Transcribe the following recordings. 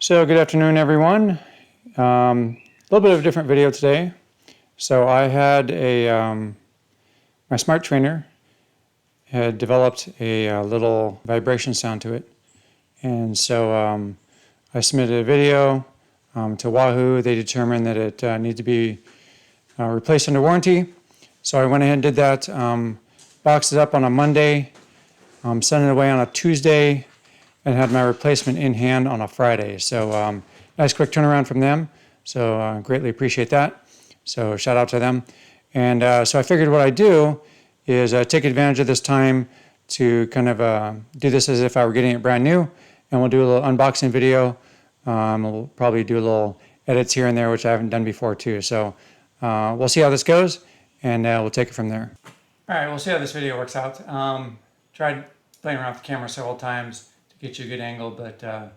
So good afternoon, everyone. A little bit of a different video today. So I had my smart trainer had developed a little vibration sound to it, and so I submitted a video to Wahoo. They determined that it needed to be replaced under warranty. So I went ahead and did that. Boxed it up on a Monday, sent it away on a Tuesday, and had my replacement in hand on a Friday. So nice quick turnaround from them. So greatly appreciate that. So shout out to them. And so I figured what I'd do is take advantage of this time to kind of do this as if I were getting it brand new. And we'll do a little unboxing video. We'll probably do a little edits here and there, which I haven't done before too. So we'll see how this goes, and we'll take it from there. All right, we'll see how this video works out. Tried playing around with the camera several times get you a good angle, but no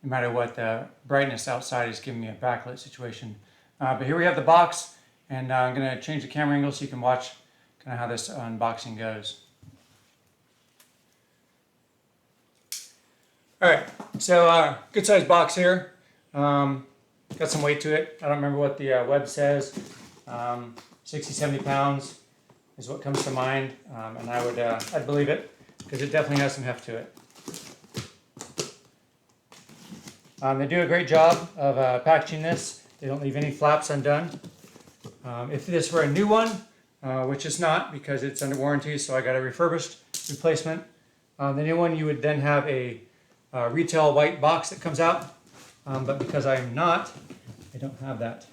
matter what, the brightness outside is giving me a backlit situation. But here we have the box, and I'm going to change the camera angle so you can watch kind of how this unboxing goes. All right, so good sized box here. Got some weight to it. I don't remember what the web says. 60, 70 pounds is what comes to mind, and I'd believe it because it definitely has some heft to it. They do a great job of packaging this. They don't leave any flaps undone. If this were a new one, which it's not because it's under warranty, so I got a refurbished replacement. The new one, you would then have a retail white box that comes out, but because I'm not, I don't have that.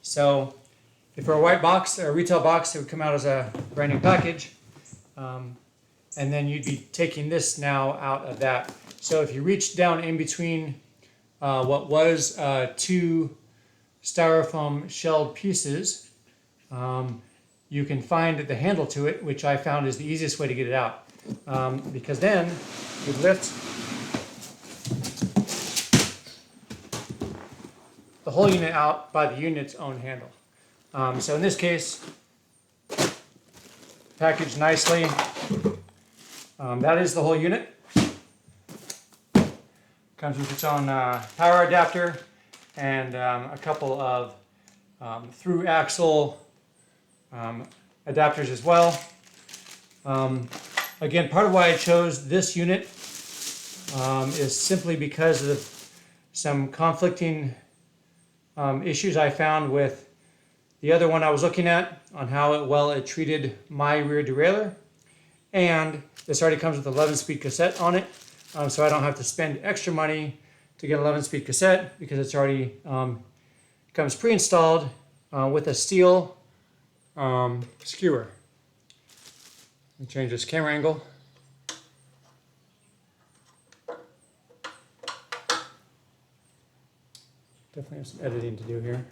So if it were a white box, or a retail box, it would come out as a brand new package. And then you'd be taking this now out of that. So if you reach down in between what was two styrofoam shelled pieces, you can find the handle to it, which I found is the easiest way to get it out. Because then you lift the whole unit out by the unit's own handle. So in this case, packaged nicely. That is the whole unit. Comes with its own power adapter and a couple of through axle adapters as well. Again, part of why I chose this unit is simply because of some conflicting issues I found with the other one I was looking at on how well it treated my rear derailleur. And this already comes with an 11-speed cassette on it, so I don't have to spend extra money to get an 11-speed cassette because it's already comes pre-installed with a steel skewer. Let me change this camera angle. Definitely have some editing to do here.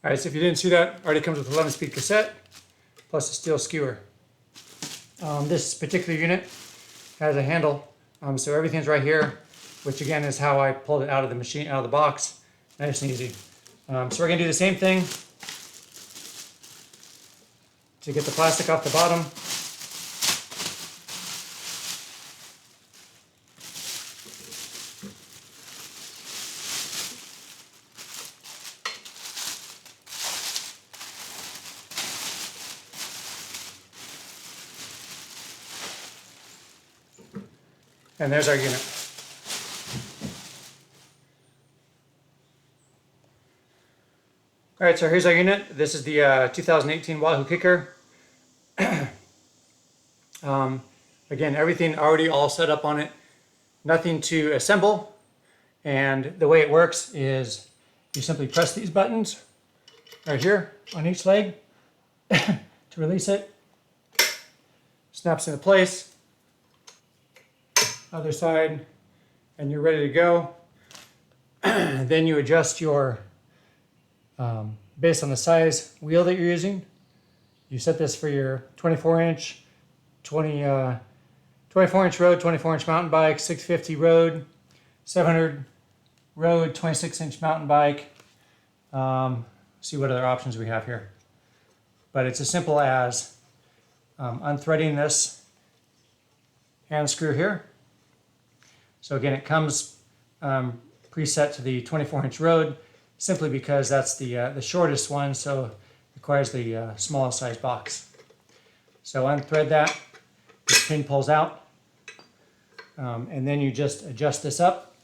All right, so if you didn't see that, already comes with 11-speed cassette plus a steel skewer. This particular unit has a handle, so everything's right here, which again is how I pulled it out of the machine, out of the box. Nice and easy. So we're gonna do the same thing to get the plastic off the bottom. And there's our unit. All right, so here's our unit. This is the 2018 Wahoo KICKR. Again, everything already all set up on it. Nothing to assemble. And the way it works is you simply press these buttons right here on each leg to release it. Snaps into place. Other side, and you're ready to go. Then you adjust your, based on the size wheel that you're using. You set this for your 24-inch, 24-inch road, 24-inch mountain bike, 650 road, 700 road, 26-inch mountain bike. See what other options we have here. But it's as simple as unthreading this hand screw here. So again, it comes preset to the 24-inch road simply because that's the shortest one, so it requires the smallest size box. So unthread that, this pin pulls out, and then you just adjust this up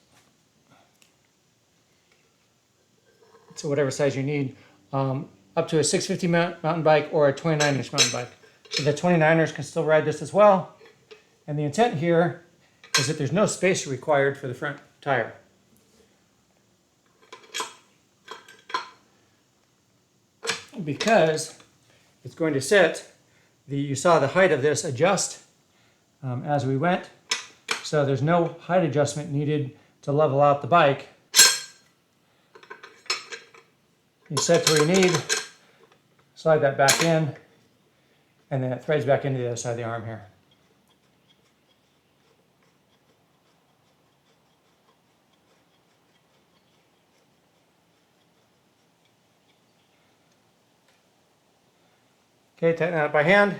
to whatever size you need, up to a 650 mountain bike or a 29-inch mountain bike. So the 29ers can still ride this as well. And the intent here is that there's no space required for the front tire. Because it's going to sit, you saw the height of this adjust as we went. So there's no height adjustment needed to level out the bike. You set to where you need, slide that back in, and then it threads back into the other side of the arm here. Okay, tighten that by hand,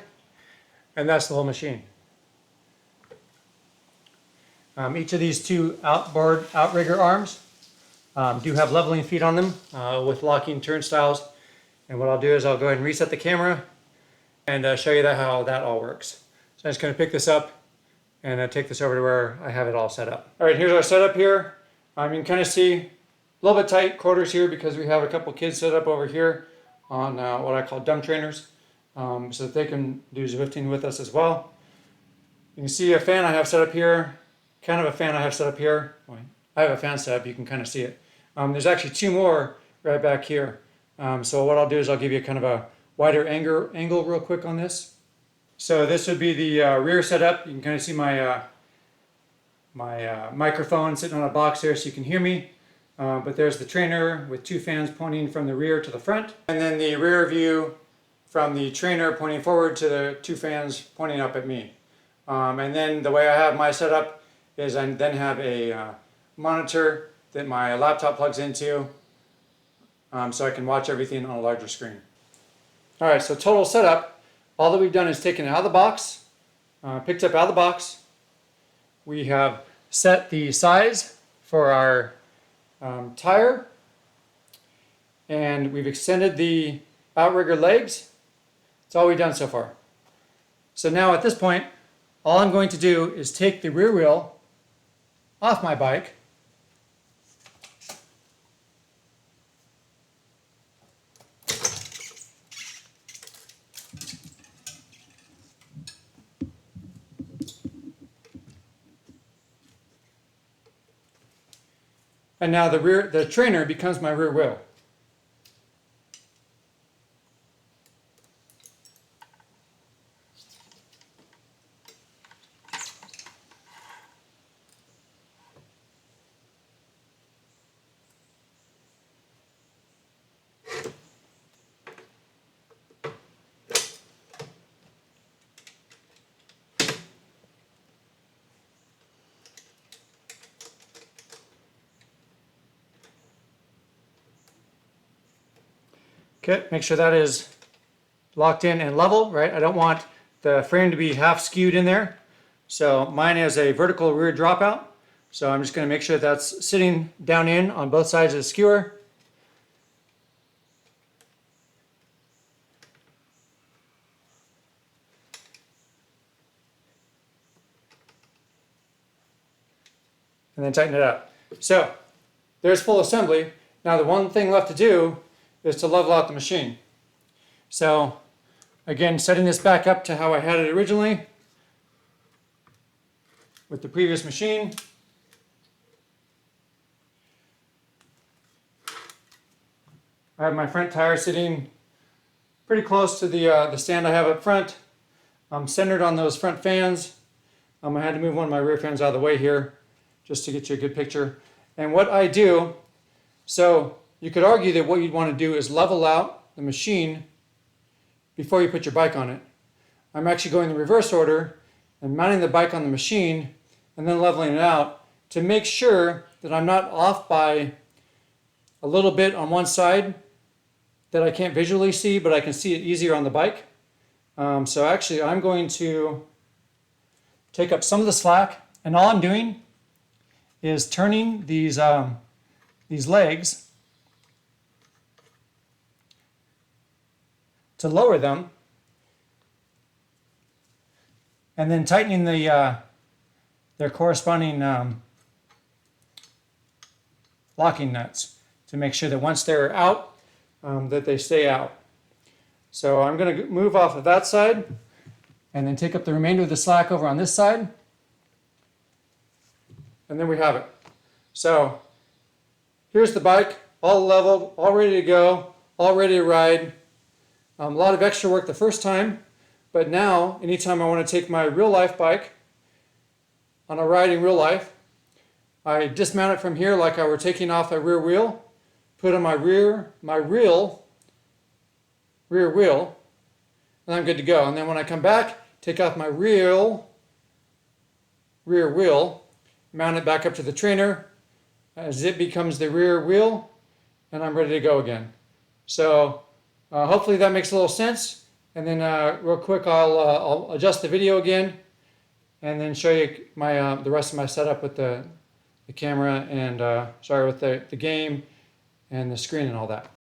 and that's the whole machine. Each of these two outboard outrigger arms do have leveling feet on them with locking turnstiles. And what I'll do is I'll go ahead and reset the camera and show you how that all works. So I'm just going to pick this up and take this over to where I have it all set up. All right, here's our setup here. You can kind of see a little bit tight quarters here because we have a couple kids set up over here on what I call dumb trainers, so that they can do Zwifting with us as well. You can see a fan I have set up here, kind of a fan I have set up here. I have a fan set up, you can kind of see it. There's actually two more right back here. So what I'll do is I'll give you kind of a wider angle real quick on this. So this would be the rear setup. You can kind of see my microphone sitting on a box there so you can hear me. But there's the trainer with two fans pointing from the rear to the front. And then the rear view from the trainer pointing forward to the two fans pointing up at me. And then the way I have my setup is I then have a monitor that my laptop plugs into, so I can watch everything on a larger screen. All right, so total setup, all that we've done is taken it out of the box, picked up out of the box. We have set the size for our tire, and we've extended the outrigger legs. That's all we've done so far. So now at this point, all I'm going to do is take the rear wheel off my bike, and now the trainer becomes my rear wheel. Okay, make sure that is locked in and level, right? I don't want the frame to be half skewed in there. So mine is a vertical rear dropout. So I'm just going to make sure that's sitting down in on both sides of the skewer. And then tighten it up. So there's full assembly. Now the one thing left to do is to level out the machine. So again, setting this back up to how I had it originally with the previous machine. I have my front tire sitting pretty close to the stand I have up front. I'm centered on those front fans. I had to move one of my rear fans out of the way here just to get you a good picture. And what I do, so you could argue that what you'd want to do is level out the machine before you put your bike on it. I'm actually going the reverse order and mounting the bike on the machine and then leveling it out to make sure that I'm not off by a little bit on one side that I can't visually see, but I can see it easier on the bike. So actually I'm going to take up some of the slack, and all I'm doing is turning these legs to lower them, and then tightening their corresponding locking nuts to make sure that once they're out, that they stay out. So I'm going to move off of that side and then take up the remainder of the slack over on this side. And then we have it. So here's the bike, all leveled, all ready to go, all ready to ride. A lot of extra work the first time, but now anytime I want to take my real life bike on a ride in real life, I dismount it from here like I were taking off a rear wheel, put on my rear wheel, and I'm good to go. And then when I come back, take off my rear wheel, mount it back up to the trainer, as it becomes the rear wheel, and I'm ready to go again. So hopefully that makes a little sense. And then real quick, I'll adjust the video again, and then show you my the rest of my setup with the camera and with the game and the screen and all that.